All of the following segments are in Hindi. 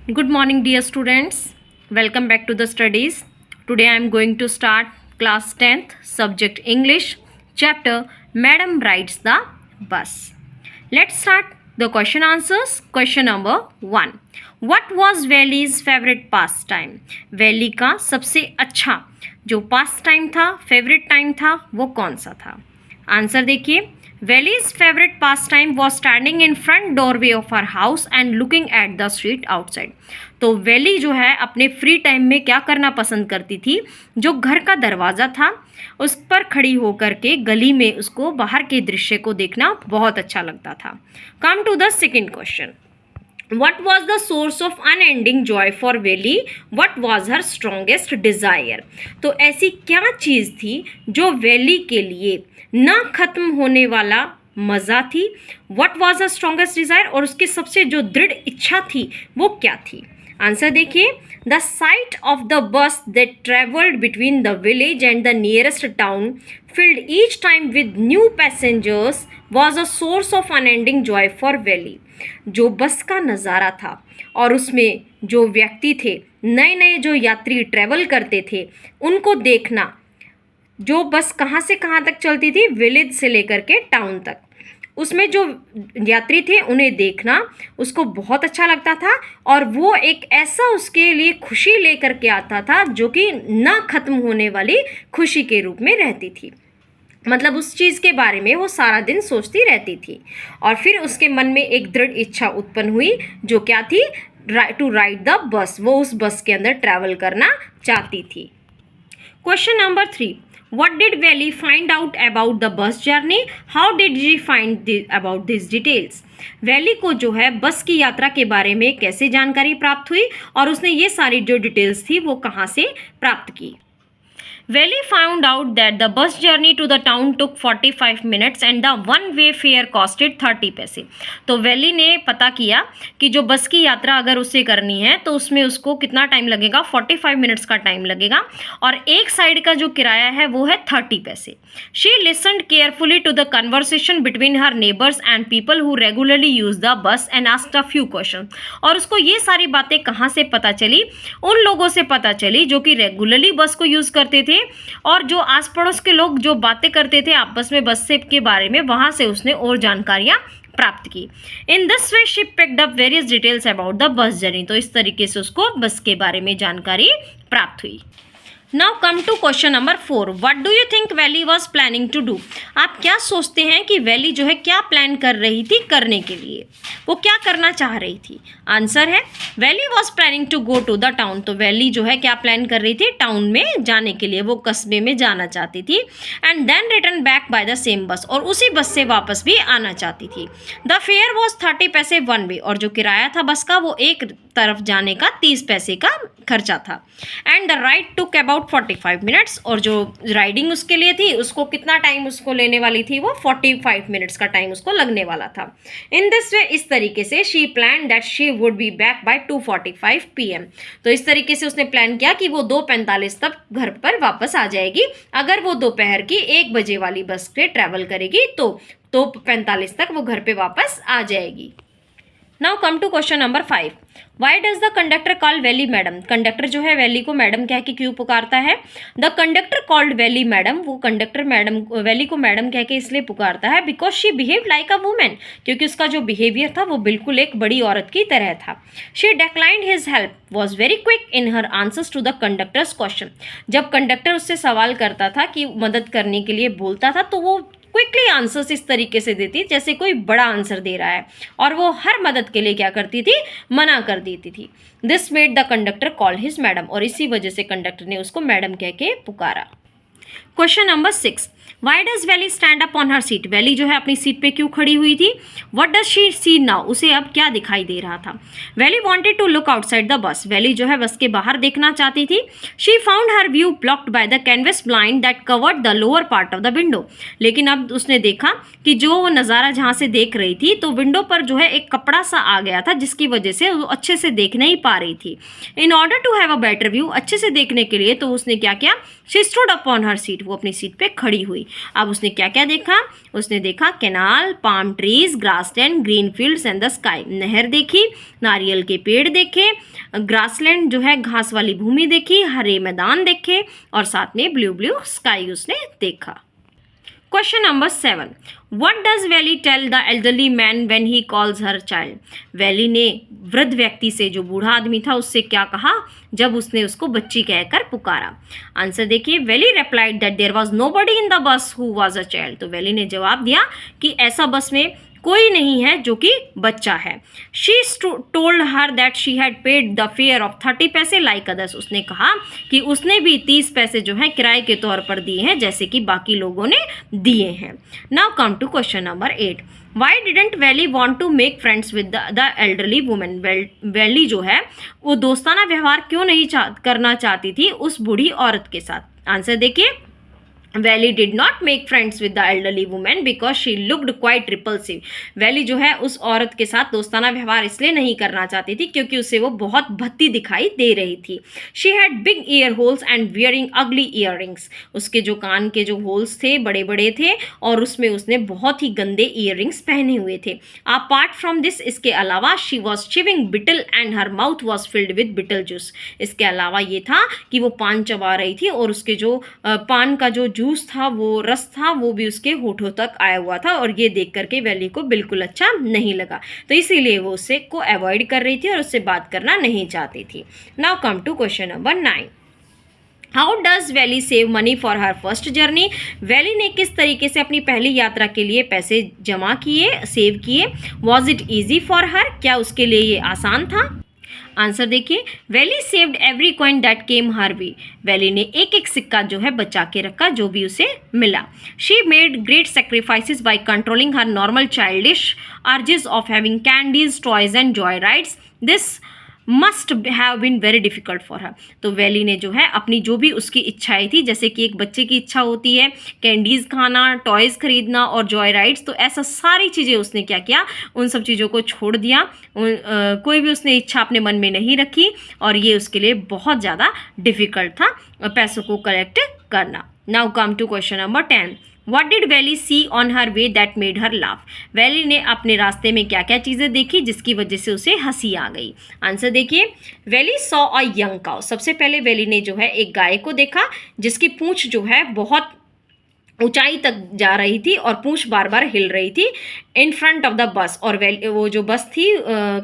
Good morning, dear students. Welcome back to the studies. Today I am going to start class 10th, subject English, chapter Madam Rides the Bus. Let's start the question answers. Question number 1. What was Valley's favorite pastime? Valley का सबसे अच्छा जो पास टाइम था, फेवरेट टाइम था, वो कौन सा था? आंसर देखिए. Valley's favorite pastime was standing in front doorway of her house and looking at the street outside. तो वैली जो है अपने फ्री टाइम में क्या करना पसंद करती थी? जो घर का दरवाज़ा था उस पर खड़ी होकर के गली में उसको बाहर के दृश्य को देखना बहुत अच्छा लगता था. Come to the second question. What was the source of unending joy for Valley? What was her strongest desire? तो ऐसी क्या चीज़ थी जो वैली के लिए ना खत्म होने वाला मज़ा थी? What was her strongest desire? और उसकी सबसे जो दृढ़ इच्छा थी वो क्या थी? आंसर देखिए. द साइट ऑफ द बस that travelled between the village and the nearest town filled each time with new passengers was a source of unending joy for Valley. जो बस का नज़ारा था और उसमें जो व्यक्ति थे, नए नए जो यात्री ट्रेवल करते थे, उनको देखना. जो बस कहाँ से कहाँ तक चलती थी? विलेज से लेकर के टाउन तक. उसमें जो यात्री थे उन्हें देखना उसको बहुत अच्छा लगता था और वो एक ऐसा उसके लिए खुशी लेकर के आता था जो कि ना ख़त्म होने वाली खुशी के रूप में रहती थी. मतलब उस चीज़ के बारे में वो सारा दिन सोचती रहती थी और फिर उसके मन में एक दृढ़ इच्छा उत्पन्न हुई जो क्या थी? To ride the bus. वो उस बस के अंदर ट्रैवल करना चाहती थी. Question number 3. What did Valley find out about the bus journey? How did she find about these details? Valley को जो है बस की यात्रा के बारे में कैसे जानकारी प्राप्त हुई और उसने ये सारी जो डिटेल्स थी वो कहाँ से प्राप्त की? Valley found out that the bus journey to the town took 45 minutes and the one-way fare costed 30 पैसे. तो वैली ने पता किया कि जो बस की यात्रा अगर उसे करनी है तो उसमें उसको कितना टाइम लगेगा? 45 मिनट्स का टाइम लगेगा और एक साइड का जो किराया है वो है 30 पैसे. She listened carefully to the conversation between her neighbors and people who regularly use the bus and asked a few questions. और उसको ये सारी बातें कहाँ से पता चली? उन लोगों से पता चली जो कि रेगुलरली बस को यूज़ करते थे और जो आस पड़ोस के लोग जो बातें करते थे आपस में बस से के बारे में, वहाँ से उसने और जानकारियाँ प्राप्त की. In this way she picked up various details about the bus journey. तो इस तरीके से उसको बस के बारे में जानकारी प्राप्त हुई. Now come to question number 4. What do you think Valli was planning to do? आप क्या सोचते हैं कि वैली जो है क्या प्लान कर रही थी करने के लिए? वो क्या करना चाह रही थी? आंसर है Valli was planning to go to the town. तो वैली जो है क्या प्लान कर रही थी? टाउन में जाने के लिए, वो कस्बे में जाना चाहती थी. And then return back by the same bus. और उसी बस से वापस भी आना चाहती थी. द फेयर वॉज 30 पैसे वन वे. और जो किराया था बस का वो एक तरफ जाने का 30 पैसे का खर्चा था. And the ride took about 45 minutes. और जो राइडिंग उसके लिए थी उसको कितना टाइम उसको लेने वाली थी? वो 45 मिनट्स का टाइम उसको लगने वाला था. इन दिस वे, इस तरीके से she plan that she would be back by 2:45 PM. तो इस तरीके से उसने प्लान किया कि वो 2:45 तक घर पर वापस आ जाएगी. अगर वो दोपहर की 1 बजे वाली बस पे ट्रैवल करेगी तो 2:45 तक वो घर पे वापस आ जाएगी. Now come to question number 5. Why does the conductor call Valli madam? Conductor जो है वैली को मैडम कह के क्यों पुकारता है? The conductor called valley madam. वो कंडक्टर मैडम वैली को मैडम कह के इसलिए पुकारता है because she behave like a women. क्योंकि उसका जो बिहेवियर था वो बिल्कुल एक बड़ी औरत की तरह था. She declined his help was very quick in her answers to the conductor's question. जब कंडक्टर उससे सवाल करता था कि मदद करने के लिए बोलता था तो वो क्विकली आंसर्स इस तरीके से देती जैसे कोई बड़ा आंसर दे रहा है और वो हर मदद के लिए क्या करती थी? मना कर देती थी. This made the conductor call his madam. और इसी वजह से कंडक्टर ने उसको मैडम कह के पुकारा. Question number 6. Why does Valli stand up on her seat? Valli जो है अपनी सीट पे क्यों खड़ी हुई थी? What does she see now? उसे अब क्या दिखाई दे रहा था? Valli wanted to look outside the bus. Valli जो है बस के बाहर देखना चाहती थी. She found her view blocked by the canvas blind that covered the lower part of the window. लेकिन अब उसने देखा कि जो वो नज़ारा जहाँ से देख रही थी तो विंडो पर जो है एक कपड़ा सा आ गया था जिसकी वजह से वो अच्छे से देख नहीं पा रही थी. In order to have a better view, अच्छे से देखने के लिए तो उसने क्या किया? She stood up on her seat. वो अपनी सीट पे खड़ी हुई. हुई। अब उसने क्या क्या देखा, उसने देखा canal, palm trees, grassland, green fields and the sky. नहर देखी, नारियल के पेड़ देखे, ग्रासलैंड जो है घास वाली भूमि देखी, हरे मैदान देखे और साथ में ब्लू ब्लू स्काई उसने देखा। Question number 7, what does Valli tell the elderly man when he calls her child. Valli ने वृद्ध व्यक्ति से, जो बूढ़ा आदमी था, उससे क्या कहा जब उसने उसको बच्ची कहकर पुकारा। आंसर देखिए, Valli replied that there was nobody in the bus who was a child. तो वैली ने जवाब दिया कि ऐसा बस में कोई नहीं है जो कि बच्चा है। She told her that she had paid the fair of 30 पैसे लाइक अदर्स। उसने कहा कि उसने भी 30 पैसे जो है किराए के तौर पर दिए हैं, जैसे कि बाकी लोगों ने दिए हैं। Now come to question number 8, why didn't Valli want to make friends with the elderly women. Valli जो है वो दोस्ताना व्यवहार क्यों नहीं करना चाहती थी उस बूढ़ी औरत के साथ। आंसर देखिए, Valli did not make friends with the elderly women because she looked quite repulsive. Valley जो है उस औरत के साथ दोस्ताना व्यवहार इसलिए नहीं करना चाहती थी क्योंकि उसे वो बहुत भद्दी दिखाई दे रही थी। She had big year holes and wearing अगली ईयर रिंग्स। उसके जो कान के जो होल्स थे बड़े बड़े थे और उसमें उसने बहुत ही गंदे ईयर रिंग्स पहने हुए थे। अपार्ट फ्रॉम दिस, इसके अलावा she was chewing betel and her mouth was filled with betel juice. इसके अलावा ये था कि वो पान चबा रही थी और उसके जो पान का जो जूस था, वो रस था, वो भी उसके होठों तक आया हुआ था और ये देख करके वैली को बिल्कुल अच्छा नहीं लगा। तो इसीलिए वो उससे को अवॉइड कर रही थी और उससे बात करना नहीं चाहती थी। Now come to question number 9, how does Valli save money for her first journey. Valli ने किस तरीके से अपनी पहली यात्रा के लिए पैसे जमा किए, सेव किए। Was it easy for her, क्या उसके लिए ये आसान था। आंसर देखिए, valley saved every coin that came her way. Valley ने एक एक सिक्का जो है बचा के रखा जो भी उसे मिला। She made great sacrifices by controlling her normal childish urges of having candies, toys and joy rides. This must have been very difficult for her. तो वैली ने जो है अपनी जो भी उसकी इच्छाएं थी, जैसे कि एक बच्चे की इच्छा होती है कैंडीज़ खाना, टॉयज़ खरीदना और जॉय राइड्स, तो ऐसा सारी चीज़ें उसने क्या किया, उन सब चीज़ों को छोड़ दिया। कोई भी उसने इच्छा अपने मन में नहीं रखी और ये उसके लिए बहुत ज़्यादा डिफ़िकल्ट था पैसों को कलेक्ट करना। Now come to question number 10, What did Valley see on her way that made her laugh? Valley ने अपने रास्ते में क्या क्या चीज़ें देखी जिसकी वजह से उसे हंसी आ गई। आंसर देखिए, valley saw a young cow. सबसे पहले वैली ने जो है एक गाय को देखा जिसकी पूंछ जो है बहुत ऊंचाई तक जा रही थी और पूंछ बार बार हिल रही थी इन फ्रंट ऑफ द बस। और वो जो बस थी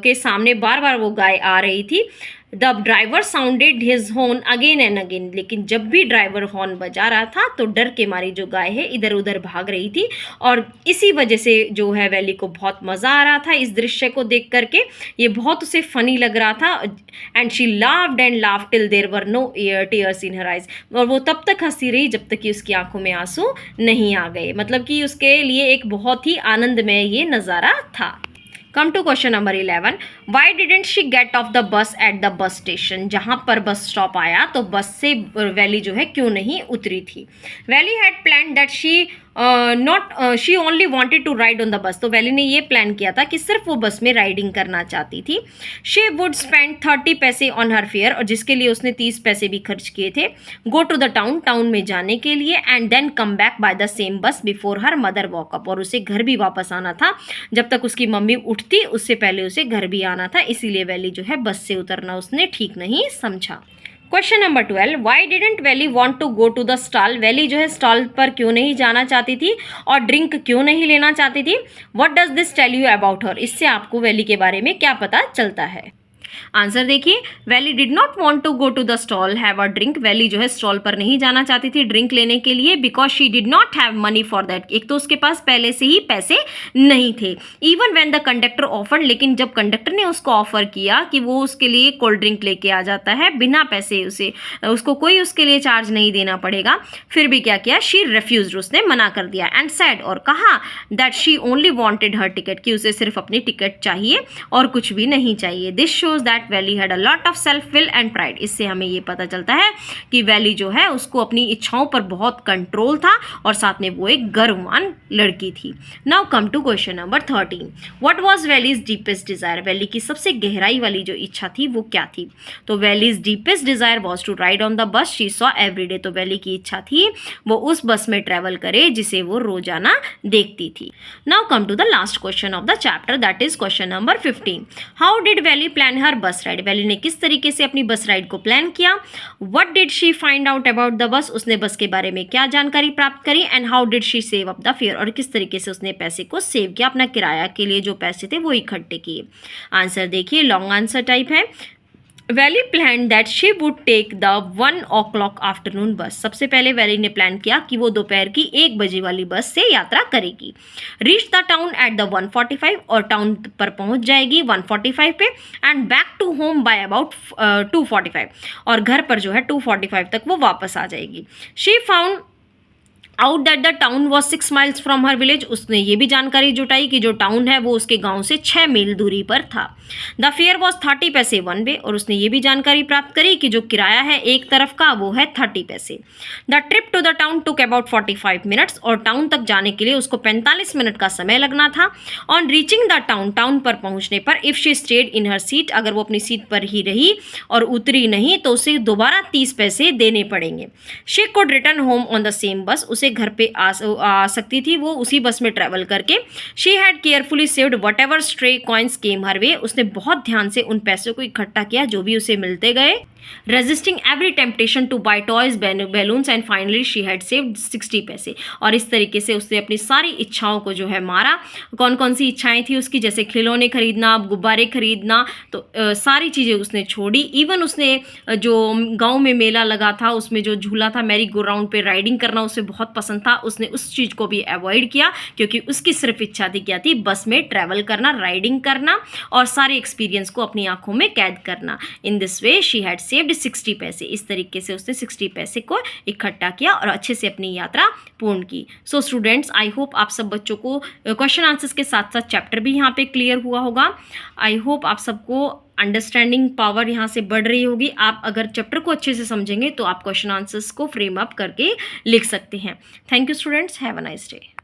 के सामने बार बार वो गाय आ रही थी। The driver sounded his horn again and again. लेकिन जब भी ड्राइवर हॉर्न बजा रहा था तो डर के मारी जो गाय है इधर उधर भाग रही थी और इसी वजह से जो है वैली को बहुत मज़ा आ रहा था इस दृश्य को देख करके। ये बहुत उसे फनी लग रहा था and she laughed and laughed till there were no tears in her eyes. और वो तब तक हंसी रही जब तक कि उसकी आंखों में आंसू नहीं आ गए। मतलब कि उसके लिए एक बहुत ही आनंदमय ये नज़ारा था। Come to question number 11, why didn't she get off the bus at the bus station. जहाँ पर बस स्टॉप आया तो बस से वैली जो है क्यों नहीं उतरी थी। Valli had plan that she only wanted to ride on the bus. तो वैली ने ये प्लान किया था कि सिर्फ वो बस में राइडिंग करना चाहती थी। शी वुड स्पेंड 30 पैसे ऑन हर फेयर, और जिसके लिए उसने 30 पैसे भी खर्च किए थे। गो टू द टाउन में जाने के लिए and then come back by the same bus before her mother woke up. और उसे घर भी वापस आना था, जब तक उसकी मम्मी उठती उससे पहले उसे घर भी आना था। इसीलिए वैली जो है बस से उतरना उसने ठीक नहीं समझा। Question number 12, why didn't Valli want to go to the stall. Valli जो है स्टॉल पर क्यों नहीं जाना चाहती थी और ड्रिंक क्यों नहीं लेना चाहती थी। What does this tell you about her. इससे आपको वैली के बारे में क्या पता चलता है। आंसर देखिए, Valli did not want to go to the stall have a drink. Valli जो है स्टॉल पर नहीं जाना चाहती थी ड्रिंक लेने के लिए because she did not have money for that. एक तो उसके पास पहले से ही पैसे नहीं थे। Even when the conductor offered, लेकिन जब कंडक्टर ने उसको ऑफर किया कि वो उसके लिए कोल्ड ड्रिंक लेके आ जाता है बिना पैसे, उसको कोई उसके लिए चार्ज नहीं देना पड़ेगा, फिर भी क्या किया, शी रिफ्यूज्ड, उसने मना कर दिया। एंड सेड, और कहा that she only wanted her ticket, कि उसे सिर्फ अपनी टिकट चाहिए और कुछ भी नहीं चाहिए। This shows shows that valley had a lot of self will and pride. इससे हमें ये पता चलता है कि वैली जो है उसको अपनी इच्छाओं पर बहुत कंट्रोल था और साथ में वो एक गर्ववान लड़की थी। Now come to question number 13। What was Valli's deepest desire. Valli की सबसे गहराई वाली जो इच्छा थी वो क्या थी? तो Valli's deepest desire was to ride on the bus she saw every day. तो वैली की इच्छा थी वो उस बस में ट्रेवल करे जिसे वो रोजाना देखती थी। Now come to the last question of the chapter, that is question number 15। How did Valli plan her bus ride. Valley ने किस तरीके से अपनी बस राइड को प्लान किया? What did she find out about the bus. उसने बस के बारे में क्या जानकारी प्राप्त करी? And how did she save up the fair. और किस तरीके से उसने पैसे को सेव किया, अपना किराया के लिए जो पैसे थे वो इकट्ठे किए। आंसर देखिए, लॉन्ग आंसर टाइप है। Valli plan that she would take the 1 o'clock afternoon bus. सबसे पहले वैली ने प्लान किया कि वो दोपहर की 1 बजे वाली बस से यात्रा करेगी। Reach the town at the 1:45 और टाउन पर पहुंच जाएगी 1:45 पे। And back to home by about 2:45 और घर पर जो है 2:45 तक वो वापस आ जाएगी। She found out that the town was 6 miles from her village. उसने ये भी जानकारी जुटाई कि जो टाउन है वो उसके गांव से 6 मील दूरी पर था। द फेयर वॉज 30 पैसे 1 way और उसने ये भी जानकारी प्राप्त करी कि जो किराया है एक तरफ का वो है 30 पैसे। The trip to the town took about 45 minutes और टाउन तक जाने के लिए उसको 45 मिनट का समय लगना था। On reaching the town, town पर पहुंचने पर if she stayed in her seat, अगर वो अपनी सीट पर ही रही और उतरी नहीं तो उसे दोबारा 30 पैसे देने पड़ेंगे। She could return home on the same बस। उसे घर पे आ सकती थी वो उसी बस में ट्रैवल करके। She had carefully saved whatever stray coins came her way. उसने बहुत ध्यान से उन पैसों को इकट्ठा किया जो भी उसे मिलते गए। Resisting every temptation to buy toys, balloons and finally she had saved 60 पैसे। और इस तरीके से उसने अपनी सारी इच्छाओं को जो है मारा। कौन कौन सी इच्छाएं थी उसकी? जैसे खिलौने खरीदना, गुब्बारे खरीदना, तो सारी चीज़ें उसने छोड़ी। इवन उसने जो गांव में मेला लगा था उसमें जो झूला था मैरी गो राउंड पे राइडिंग करना उसे बहुत पसंद था, उसने उस चीज़ को भी अवॉइड किया क्योंकि उसकी सिर्फ इच्छा थी क्या थी? बस में ट्रैवल करना, राइडिंग करना और सारे एक्सपीरियंस को अपनी आंखों में कैद करना। In this way she had saved 60 पैसे। इस तरीके से उसने 60 पैसे को इकट्ठा किया और अच्छे से अपनी यात्रा पूर्ण की। सो स्टूडेंट्स, आई होप आप सब बच्चों को क्वेश्चन आंसर्स के साथ साथ चैप्टर भी यहाँ पे क्लियर हुआ होगा। आई होप आप सबको अंडरस्टैंडिंग पावर यहाँ से बढ़ रही होगी। आप अगर चैप्टर को अच्छे से समझेंगे तो आप क्वेश्चन आंसर्स को फ्रेम अप करके लिख सकते हैं। Thank you students, have a nice day.